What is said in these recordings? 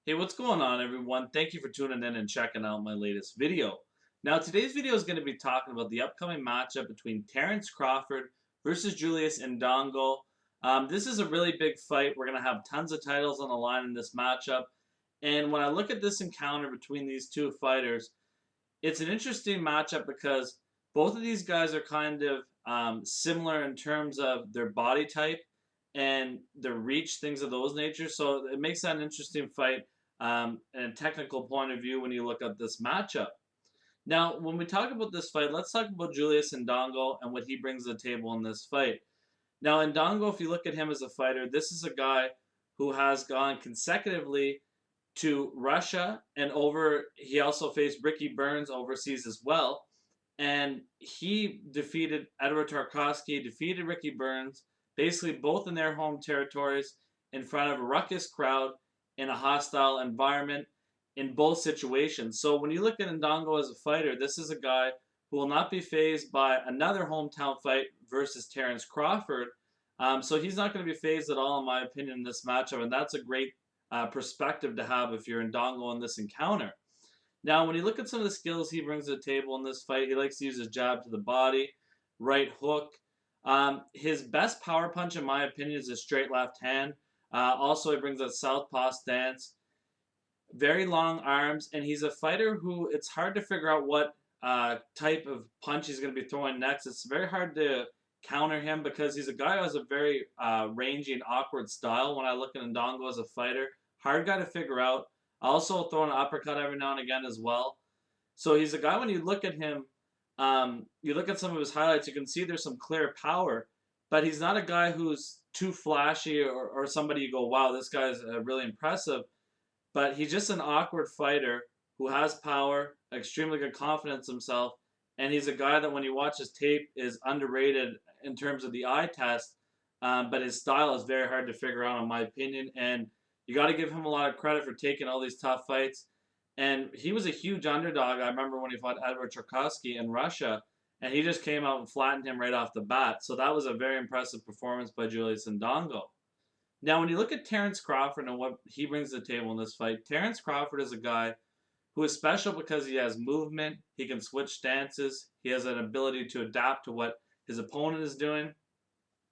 Hey, what's going on, everyone? Thank you for tuning in and checking out my latest video. Now, today's video is going to be talking about the upcoming matchup between Terence Crawford versus Julius Indongo. This is a really big fight. We're going to have tons of titles on the line in this matchup. And when I look at this encounter between these two fighters, it's an interesting matchup because both of these guys are kind of similar in terms of their body type and their reach, things of those nature. So it makes that an interesting fight and a technical point of view when you look at this matchup. Now, when we talk about this fight, let's talk about Julius Indongo and what he brings to the table in this fight. Now, Indongo, if you look at him as a fighter, this is a guy who has gone consecutively to Russia and over. He also faced Ricky Burns overseas as well, and he defeated Edward Tarkovsky, defeated Ricky Burns, basically both in their home territories in front of a ruckus crowd in a hostile environment in both situations. So when you look at Ndongo as a fighter, this is a guy who will not be fazed by another hometown fight versus Terence Crawford. So he's not going to be fazed at all, in my opinion, in this matchup, and that's a great perspective to have if you're Ndongo in this encounter. Now, when you look at some of the skills he brings to the table in this fight, he likes to use his jab to the body, right hook. His best power punch, in my opinion, is his straight left hand. Also, he brings a southpaw stance, very long arms, and he's a fighter who it's hard to figure out what type of punch he's going to be throwing next. It's very hard to counter him because he's a guy who has a very rangy and awkward style. When I look at Ndongo as a fighter, hard guy to figure out. Also throw an uppercut every now and again as well. So he's a guy, when you look at him, you look at some of his highlights, you can see there's some clear power, but he's not a guy who's too flashy or somebody you go, wow, this guy's really impressive. But he's just an awkward fighter who has power, extremely good confidence in himself, and he's a guy that when you watch his tape is underrated in terms of the eye test, but his style is very hard to figure out, in my opinion, and you got to give him a lot of credit for taking all these tough fights. And he was a huge underdog. I remember when he fought Edward Tarkovsky in Russia, and he just came out and flattened him right off the bat. So that was a very impressive performance by Julius Indongo. Now, when you look at Terence Crawford and what he brings to the table in this fight, Terence Crawford is a guy who is special because he has movement, he can switch stances, he has an ability to adapt to what his opponent is doing.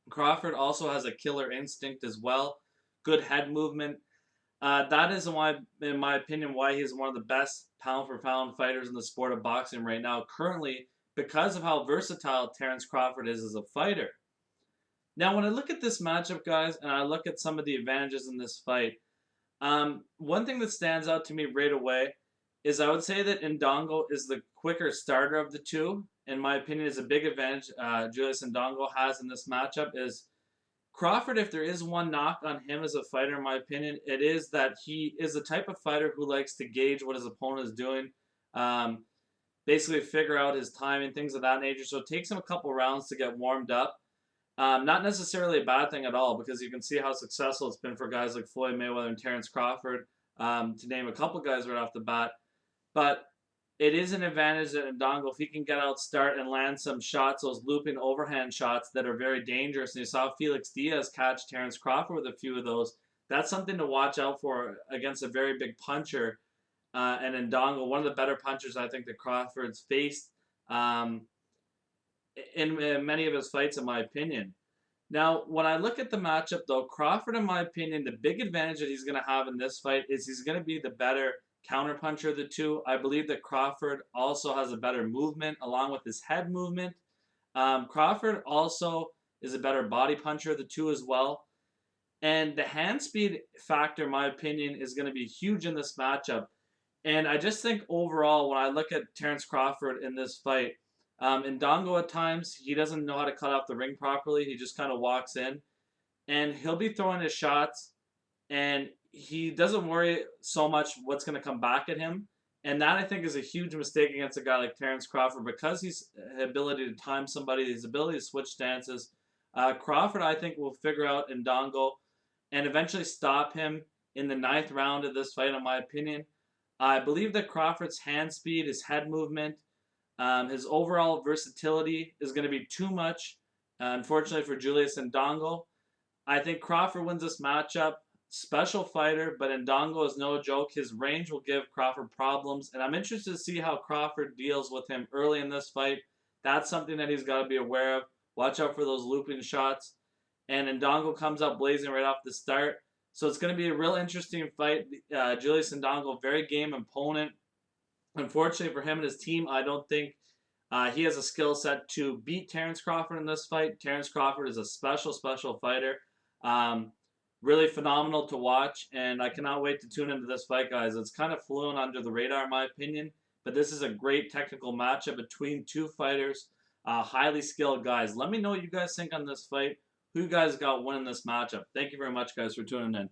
Crawford also has a killer instinct as well, good head movement. That is why, in my opinion, why he's one of the best pound for pound fighters in the sport of boxing right now, currently, because of how versatile Terence Crawford is as a fighter. Now, when I look at this matchup, guys, and I look at some of the advantages in this fight, one thing that stands out to me right away is I would say that Ndongo is the quicker starter of the two. In my opinion, is a big advantage Julius Ndongo has in this matchup is Crawford. If there is one knock on him as a fighter, in my opinion, it is that he is the type of fighter who likes to gauge what his opponent is doing, basically figure out his timing, things of that nature. So it takes him a couple rounds to get warmed up. Not necessarily a bad thing at all because you can see how successful it's been for guys like Floyd Mayweather and Terence Crawford, to name a couple guys right off the bat. But it is an advantage that Ndongo, if he can get out, start, and land some shots, those looping overhand shots that are very dangerous. And you saw Felix Diaz catch Terence Crawford with a few of those. That's something to watch out for against a very big puncher. And Ndongo, one of the better punchers I think that Crawford's faced in many of his fights, in my opinion. Now, when I look at the matchup, though, Crawford, in my opinion, the big advantage that he's going to have in this fight is he's going to be the better counterpuncher of the two. I believe that Crawford also has a better movement along with his head movement. Crawford also is a better body puncher of the two as well. And the hand speed factor, in my opinion, is going to be huge in this matchup. And I just think overall, when I look at Terence Crawford in this fight, Ndongo at times, he doesn't know how to cut off the ring properly. He just kind of walks in. And he'll be throwing his shots. And he doesn't worry so much what's going to come back at him. And that, I think, is a huge mistake against a guy like Terence Crawford because his ability to time somebody, his ability to switch stances. Crawford, I think, will figure out Ndongo and eventually stop him in the 9th round of this fight, in my opinion. I believe that Crawford's hand speed, his head movement, his overall versatility is going to be too much, unfortunately, for Julius Indongo. I think Crawford wins this matchup special fighter, but Indongo is no joke. His range will give Crawford problems, and I'm interested to see how Crawford deals with him early in this fight. That's something that he's got to be aware of. Watch out for those looping shots. And Indongo comes out blazing right off the start. So it's going to be a real interesting fight. Julius Indongo, very game opponent. Unfortunately for him and his team, I don't think he has a skill set to beat Terence Crawford in this fight. Terence Crawford is a special, special fighter. Um, really phenomenal to watch, and I cannot wait to tune into this fight, guys. It's kind of flown under the radar, in my opinion, but this is a great technical matchup between two fighters, highly skilled guys. Let me know what you guys think on this fight. Who you guys got winning this matchup? Thank you very much, guys, for tuning in.